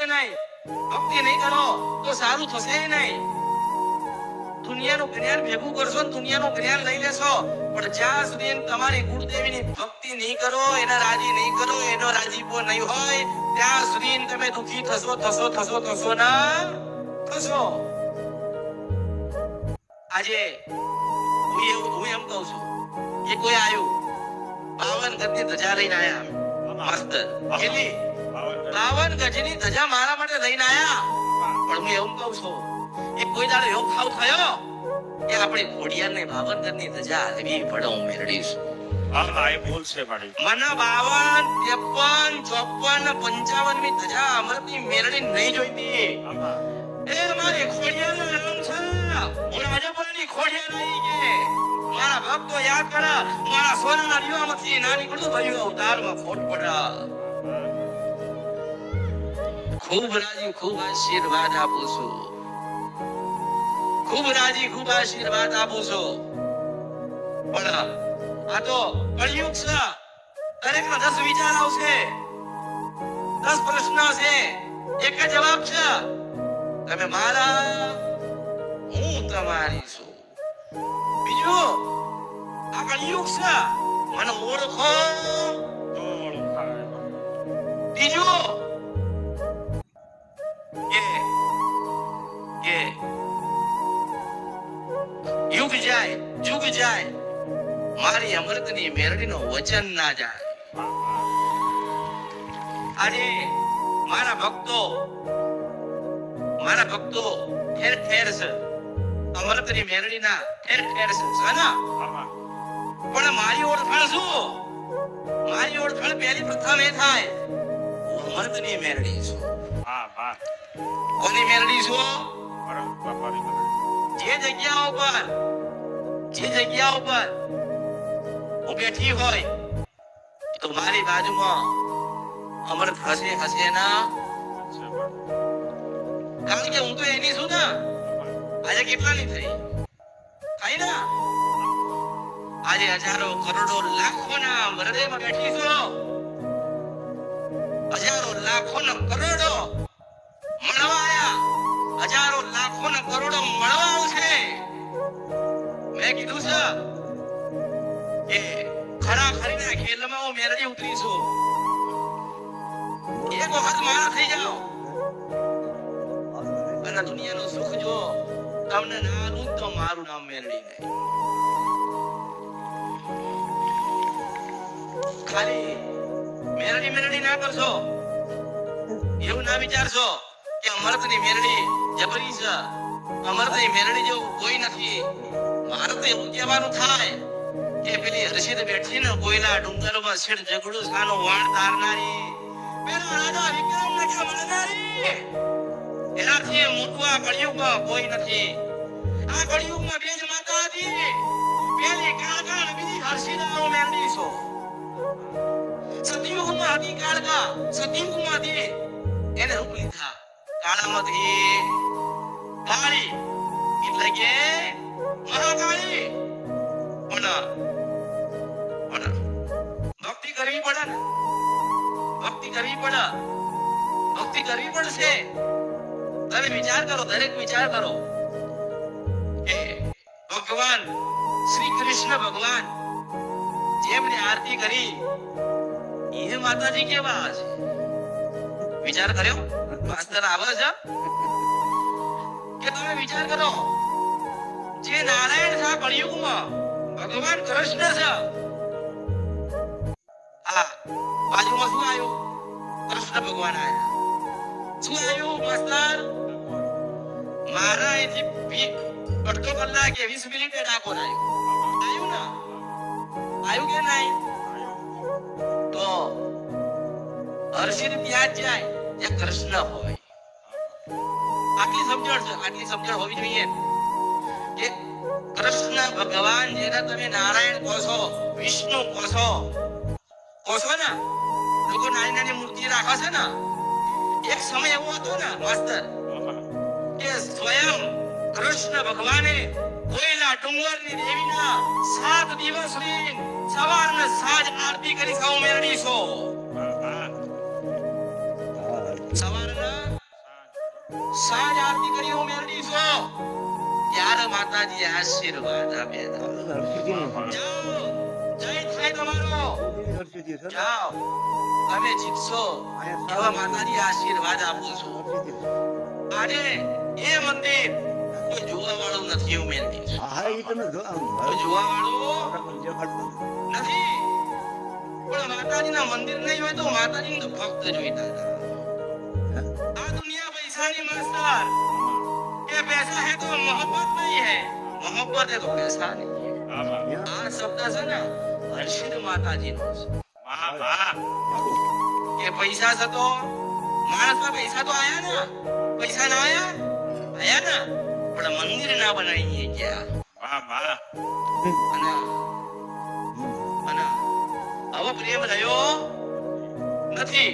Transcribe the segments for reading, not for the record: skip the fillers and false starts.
કે નહીં? ભક્તિ નહીં કરો તો સારું થશે નહીં. દુનિયાનું જ્ઞાન ભેગું કરશો ને દુનિયાનું જ્ઞાન લઈ લેશો, પણ જ્યાં સુધી તમારી ગુરુદેવીની ભક્તિ નહીં કરો, એના રાજી નહીં કરો, એનો રાજીપો નહીં હોય, ત્યાં સુધી તમે દુઃખી થશો ના થશો. આજે હું એમ કહું છું કે કોઈ આવ્યું 52 ગજની ધજા લઈને આયા માસ્તર, કેટલી 52 ગજની ધજા મારા માટે લઈને આયા. પણ હું એવું કહું છું એ કોઈ દાડો એવો ભાવ થયો કે આપણે ઘોડિયાને 52 ગજની ધજા લેવી પડે. હું મેળવીશ મને 52, 53, 54, 55 ની ધજા અમૃતની મેળવી નહીં જોઈતી. એ મારી ઘોડિયાનો નામ છે, હું રાજપુરની ઘોડિયા નહીં કે મારા ભક્તો યાદ કરે, મારા સોનાના દીવામાંથી નાની કડું ભર્યું અવતારમાં ફોટ પડા. ખૂબ રાજી, ખૂબ આશીર્વાદ આપું છું, ખૂબ રાજી, ખૂબ આશીર્વાદ આપું છું. પણ આ તો કળિયુગ છે, દરેકના 10 વિચાર આવશે, 10 પ્રશ્ન છે, એક જ જવાબ છે, તમે મારા, હું તમારી છું. બીજું આ કળિયુગ છે, મને ઓળખો તો ઓળખાય. બીજું કે યુગ જાય, જુગ જાય, મારી અમૃતની મેરડીનો વચન ના જાય. આજે મારા ભક્તો ઠેર ઠેર છે, અમૃતની મેરડીના ઠેર ઠેર છે ને. પણ મારી ઓળખાણ શું? મારી ઓળખાણ પહેલી પ્રથમ એ થાય, હું અમૃતની મેરડી છું. કોની મેરડી છું? જે જગ્યા ઉપર હું બેઠી હોય તો મારી બાજુમાં અમૃત હશે ના. કારણ કે હું તો એની છું ને. આજે કેટલાની થઈ ને? આજે હજારો કરોડો લાખો ના હૃદયમાં બેઠી છું. હજારો લાખો ના કરોડો મળવા આયા, હજારો લાખો ના કરોડો મળવા આવશે. મેં કીધું છે કે ખરા ખરીના ખેલમાં હું મેરડી ઉતરી છું. એક વખત મારા થઈ જાઓ અને દુનિયાનું સુખ જો તમને ના આલું તો મારું નામ મેરડી નહીં. ખાલી મેરડી ના કરશો, એવું ના વિચારશો કે અમૃતની મેરડી જબરી છે, અમૃતની મેરડી જેવું કોઈ નથી. મારે તો એવું કહેવાનું થાય કે પેલી હર્ષિત બેઠી ને કોઈલા ડુંગરમાં શેઠ જગડું સાનો વાણ તારનારી, પેલા રાજા વિક્રમ ને કે મળનારી, એનાથી મોટું આ કળિયુગમાં કોઈ નથી. આ કળિયુગમાં બે જ માતા હતી, પેલી કાળકા અને બીજી હર્ષિદાનો મેરડી છો. સતયુગમાં હતી કાળકા, સતયુગમાં હતી એને રૂપ લીધા કાળામાંથી કાળી, એટલે કે મહાકાળી. પણ ભક્તિ કરવી પડે ને, ભક્તિ કરવી પડશે. તમે વિચાર કરો, દરેક વિચાર કરો કે ભગવાન શ્રી કૃષ્ણ ભગવાન જેમને આરતી કરી એ માતાજી કેવા છે? વિચાર કર્યો? માસ્તર આવે છે કે તમે વિચાર કરો, જે નારાયણ છે કળિયુગમાં ભગવાન કૃષ્ણ છે. આ બાજુમાં શું આવ્યું? કૃષ્ણ ભગવાન આવ્યા. શું આવ્યું માસ્તર? મારા અહીંથી અડધો કલાકે 20 મિનિટે ડાકોર આવ્યું ને? આવ્યું કે નહીં? તો હર્ષિત ત્યાં જ જાય જ્યાં કૃષ્ણ હોય. આટલી સમજણ હોવી જોઈએ કે કૃષ્ણ ભગવાન જેને તમે નારાયણ કહો છો, વિષ્ણુ કહો છો ને, લોકો નાની નાની મૂર્તિ રાખે છે ને. એક સમય એવો હતો ને માસ્તર કે સ્વયં કૃષ્ણ ભગવાને કોઈલા ડુંગરની દેવીના 7 દિવસ સુધી સવારને સાંજ આરતી કરી સૌ મેળવી છો. સવારના સાંજ આરતી કરી હું મેળવી છું ત્યારે માતાજી આશીર્વાદ આપે જાઓ જય થાય તમારો જાઓ તમે જીતશો એવા માતાજી આશીર્વાદ આપું છું આજે એ મંદિર કોઈ જોવા વાળું નથી એવું મેળવી કોઈ જોવા વાળું નથી પણ માતાજીના મંદિર નહીં હોય તો માતાજી તો ભક્ત જોઈતા હતા આ દુનિયા पैसानी मास्टर ये पैसा है तो मोहब्बत नहीं है मोहब्बत है तो पैसा नहीं है આ શબ્દ છે ને હર્ષિદ માતાજીનો છે કે પૈસા છે તો માણસના પૈસા તો આયા ને પૈસા ના આયા ને પણ મંદિર ના બનાવીએ ક્યાં અને હવે પ્રેમ રહ્યો નથી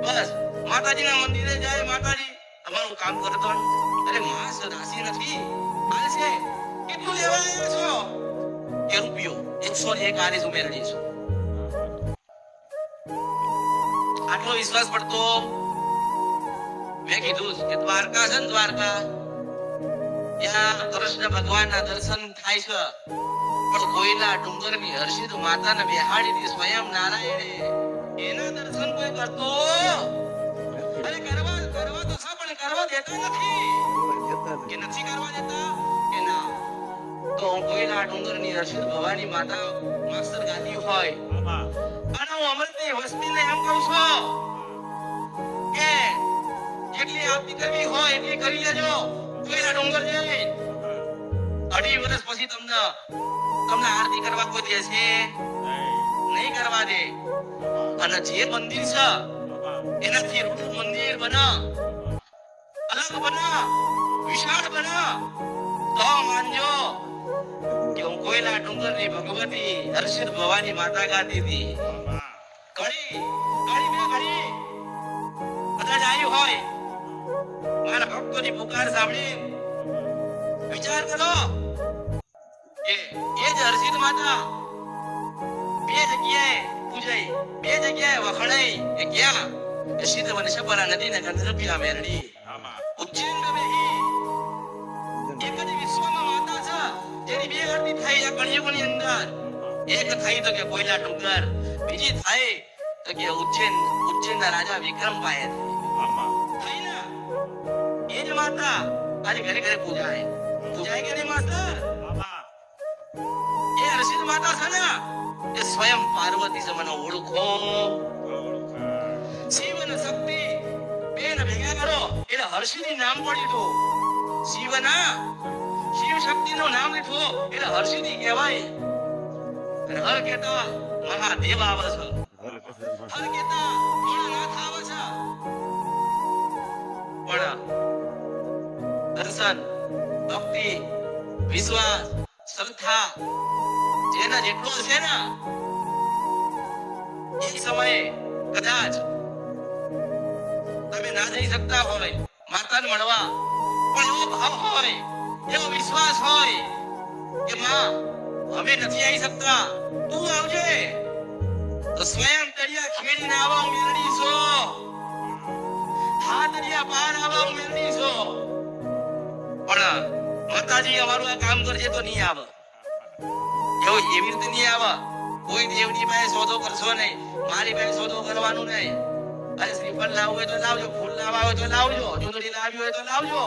બસ માતાજીના મંદિરે જાય માતાજી તમારું કામ કરતો અરે માસ રાશિ નથી આ છે કેટલું લેવા આવ્યા છો કે રૂપિયો 101 આરીસ ઉમેરડી છો આટલો વિશ્વાસ પડતો મેં કીધું કે દ્વારકા છે ને દ્વારકા ત્યાં કૃષ્ણ ભગવાનના દર્શન થાય છે પણ કોઈલા ડુંગરની હર્ષિદ માતાને બેહાડીને સ્વયં નારાયણે એના દર્શન કોઈ કરતો અરે કરવા તો છે પણ કરવા દેતા નથી કે નથી કરવા દેતા કે ના તો કોઈલા ડુંગરની હર્ષિદ ભવાની માતા માસ્ટર ગાદી હોય અને હું અમૃતની વસ્તીને એમ કહું છું કે જેટલી આપતી કરવી હોય એટલી કરી લેજો કોઈલા ડુંગર જઈ 2.5 વર્ષ પછી તમને આરતી કરવા કોઈ દેશે નહીં કરવા દે અને જે મંદિર છે એનાથી રૂડું મંદિર બના અલગ બના વિશાળ બના તો માનજો કે હું કોઈલા ડુંગરની ભગવતી હર્ષિદ ભવાની માતા ગાતી હતી ઘડી બધા જ આવ્યું હોય મારા ભક્તોની પુકાર સાંભળી વિચાર કરો કે એ જ હર્ષિદ માતા બે જગ્યાએ પૂજાઈ બે જગ્યાએ વખણાઈ એ ક્યાં સિદ્ધ વનશપરા નદીને ગંધર્પિયા મેરડી ઉજ્જૈન બેહી એક જ વિશ્વમાં માતા છે જેની બે આરતી થઈ આ કળિયુગની અંદર એક થઈ તો કે કોઈલા ડુંગર બીજી થઈ તો કે ઉજ્જૈનના રાજા વિક્રમ પાયે થઈ ને એ જ માતા આજે ઘરે ઘરે પૂજાય કે નહીં માસ્ટર એ હર્ષિદ માતા છે ને એ સ્વયં પાર્વતી છે મને ઓળખો શિવ અને શક્તિ બેને ભેગા કરો એટલે હર્ષિદી નામ પડ્યું શિવના શિવ શક્તિનું નામ લીધું એટલે હર્ષિદી કહેવાય અને હર કેતા મહાદેવ આવે છે હર કેતા ભોળાનાથ આવે છે પણ દર્શન ભક્તિ વિશ્વાસ શ્રદ્ધા જેના જેટલો છે ને એ સમયે કદાચ તમે ના જઈ શકતા હોય માતાને મળવા પણ એવો ભાવ હોય એવો વિશ્વાસ હોય કે માં અમે નથી આવી શકતા તું આવજે તો સ્વયં દરિયા ખેડીને આવા મેળડી છો હા દરિયા પાર આવા મેળડી છો પણ માતાજી અમારું આ કામ કરજે તો નહીં આવે એવો એવી રીતે નહીં આવે કોઈ દેવની પાસે સોદો કરશો નહીં મારી પાસે સોદો કરવાનું નહીં અરે શ્રીફળ લાવવું હોય તો લાવજો ફૂલ લાવવા હોય તો લાવજો ચૂંદડી લાવી હોય તો લાવજો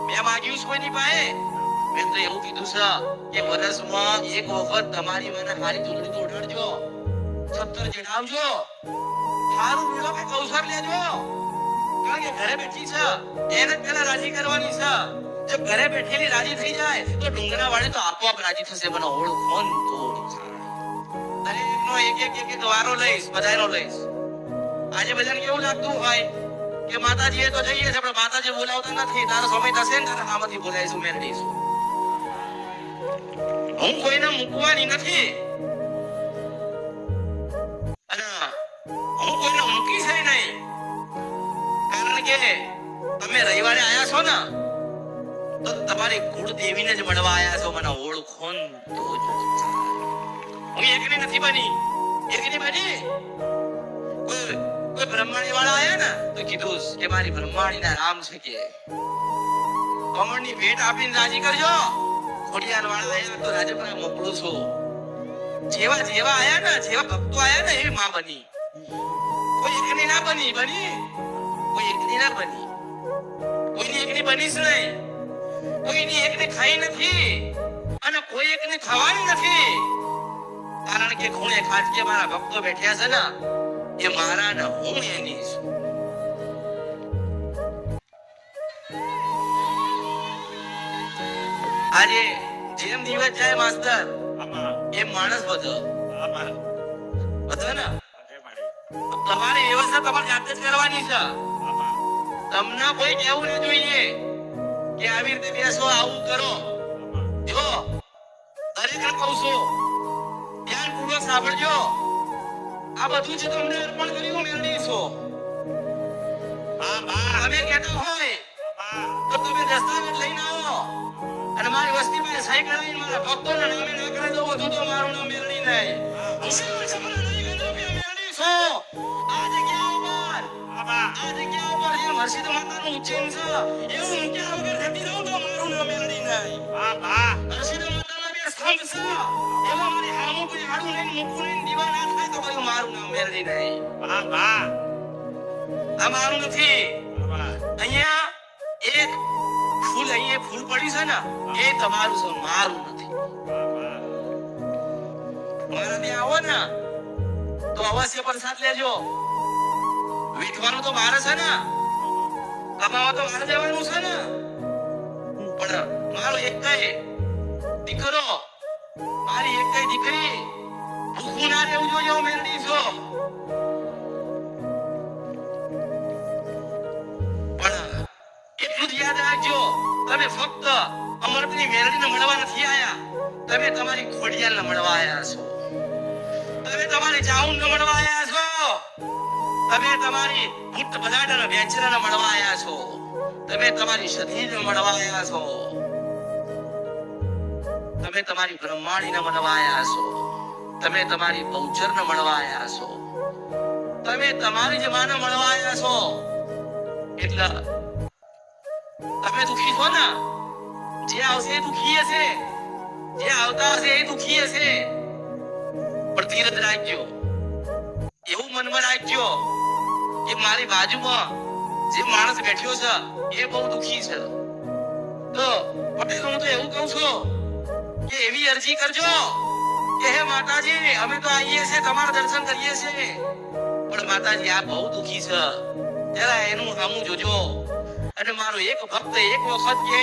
મેં માગ્યું કોઈની પાસે મેં તો એવું કીધું છે કે વર્ષમાં એક વખત તમારી મને હારી ચૂંદડી તો ઉડાડજો 70 ચડાવજો સારું મેળો કે કૌશર લેજો કારણ કે ઘરે બેઠી છે એને પેલા રાજી કરવાની છે જો ઘરે બેઠેલી રાજી થઈ જાય તો ડુંગરા વાળે તો આપોઆપ રાજી થશે મને ઓળખો તો દરેકનો એક વારો લઈશ બધાનો લઈશ આજે બધાને કેવું લાગતું હોય કે માતાજી એ તો જઈએ છે પણ માતાજી બોલાવતા નથી તારો સમય થશે ને તારા આમાંથી બોલાવીશું મેળવીશું હું કોઈને મૂકવાની નથી અને હું કોઈને મૂકી છે નહીં કારણ કે તમે રવિવારે આયા છો ને તો તમારી કુળદેવીને જ મળવા આયા છો મને ઓળખો તો હું એકની નથી બની કોઈ કોઈ બ્રહ્માણી વાળા આયા ને તો કીધું કે મારી બ્રહ્માણી ના રામ છે કે કમળની ભેટ આપીને રાજી કરજો. ખોડિયાર વાળા આયા તો રાજપરા મોકલું છું. જેવા જેવા આયા ને, જેવા ભક્તો આયા ને એવી માં બની. કોઈ એકની ના બની, કોઈ એકની ના બની, કોઈની એકની બની જ નહીં. કોઈની એકને ખાઈ નથી અને કોઈ એકને ખાવાની નથી. કારણ કે ખૂણે ખાટકે મારા ભક્તો બેઠ્યા છે ને એ મારા ને હું એની છું. આજે જેમ દિવસ જાય માસ્તર એમ માણસ બધો ને તમારી વ્યવસ્થા તમારે જાતે જ કરવાની છે. તમને કોઈ કેવું ના જોઈએ કે આવી રીતે બેસો, આવું કરો. જો દરેક કહું છું, ધ્યાનપૂર્વક સાંભળજો. આ બધું જ તમને અર્પણ કર્યું મેળવી છો. અમે કહેતા હોય તો તમે દસ્તાવેજ લઈને આવો અને મારી વસ્તી પાસે સહી કરાવીને મારા ભક્તોના નામે ના કરાવી દો. બધું તો મારું નામ મેળવી નહીં. આ જગ્યા ઉપર જે મસ્જિદ માતાનું ઉચ્ચેન છે એવું મૂક્યા વગર જતી રહું તો મારું નામ મેળવી નહીં. મસ્જિદ માતાના બે સ્તંભ છે એમાં મારી હામું કોઈ આડું નહીં, મૂકું નહીં, દીવા ના થાય તો કયું મારું નામ મેળવી નહીં. આ મારું નથી. અહીંયા એક ફૂલ, અહીંયા ફૂલ પડ્યું છે ને એ તમારું છે, મારું નથી. મારા ત્યાં આવો ને તો અવશ્ય પ્રસાદ લેજો. વેઠવાનું તો મારે છે ને, કમાવા તો મારે દેવાનું છે ને. પણ મારો એક દીકરો, મારી એક દીકરી ભૂખું ના રહેવું જોઈએ એવું મેળવી છો. પણ એટલું જ યાદ રાખજો, તમે ફક્ત અમૃતની મેળવીને મળવા નથી આયા, તમે તમારી ખોડિયાલને મળવા આયા છો. તમે તમારી ચાઉંડને મળવા આયા છો. તમે તમારી પુટ બલાડાના વેચરાને મળવા આયા છો. તમે તમારી સતીને મળવા આયા છો. તમે તમારી બ્રહ્માણીને મળવા આયા છો. તમે તમારી બહુચરને મળવા આયા છો. તમે તમારી જ માને મળવા આયા છો. એટલે તમે દુખી છો ને, જે આવશે એ દુખી હશે, જે આવતા હશે એ દુખી હશે. પણ ધીરજ રાખજો. એવું મનમાં રાખજો કે મારી બાજુમાં જે માણસ બેઠ્યો છે એ બહુ દુખી છે. તો પટેલ હું તો એવું કહું છું કે એવી અરજી કરજો કે હે માતાજી, અમે તો આવીએ છીએ, તમારા દર્શન કરીએ છીએ, પણ માતાજી આ બહુ દુખી છે, જરા એનું સામું જોજો. અને મારો એક ભક્ત એક વખત કે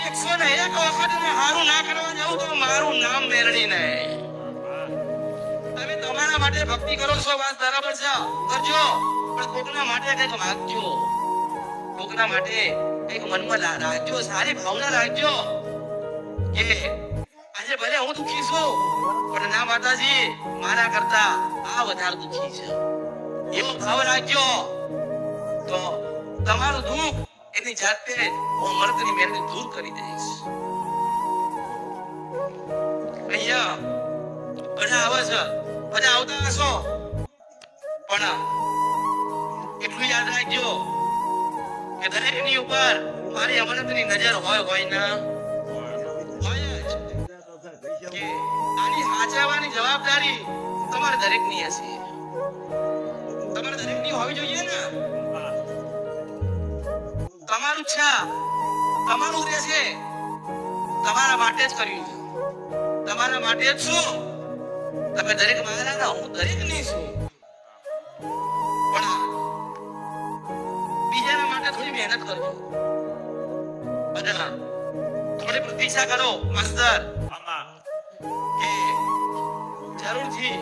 101 વખત હારું ના કરવા જાઉં તો મારું નામ મેળવી નહીં. તમે તમારા માટે ભક્તિ કરો છો, વાત બરાબર છે, કરજો. પણ કોકના માટે કંઈક માંગજો, કોકના માટે કંઈક મનમાં રાખજો, સારી ભાવના રાખજો કે આજે ભલે હું દુખી છું પણ ના માતાજી મારા કરતા આ વધારે દુખી છે, એવો ભાવ રાખજો. તો તમારું દુઃખ એની જાતે હું અમૃતની મેળવી દૂર કરી દઈશ. અહીંયા બધા આવે છે, બધા આવતા હશો, પણ એટલું યાદ રાખજો કે દરેકની ઉપર મારી અમૃતની નજર હોય ના હોય જ. કે આની સાચવવાની જવાબદારી તમારે દરેકની હશે, તમારે દરેકની હોવી જોઈએ ને. તમારું છે, તમારું રહેશે, તમારા માટે જ કર્યું છે, તમારા માટે જ છું. તમે દરેક મારા, હું દરેક ની છું. પણ બીજાના માટે થોડી મહેનત કરજો, બધા થોડી પ્રતીક્ષા કરો માસ્તર, કે જરૂરથી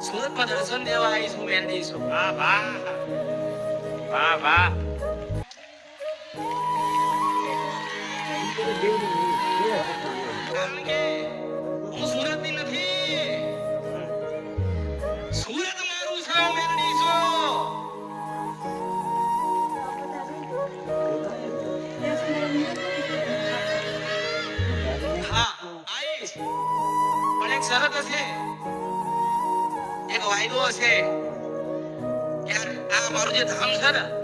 સુરતમાં દર્શન દેવા આવીશું, મહેંદીશું. વાહ વાહ વાહ વાહ. કારણ કે હું સુરતની નથી, સુરત મારું છે, મેરડી છો. હા આવીશ, પણ એક શરત હશે, એક વાયદો હશે મારું જે ધામ છે ને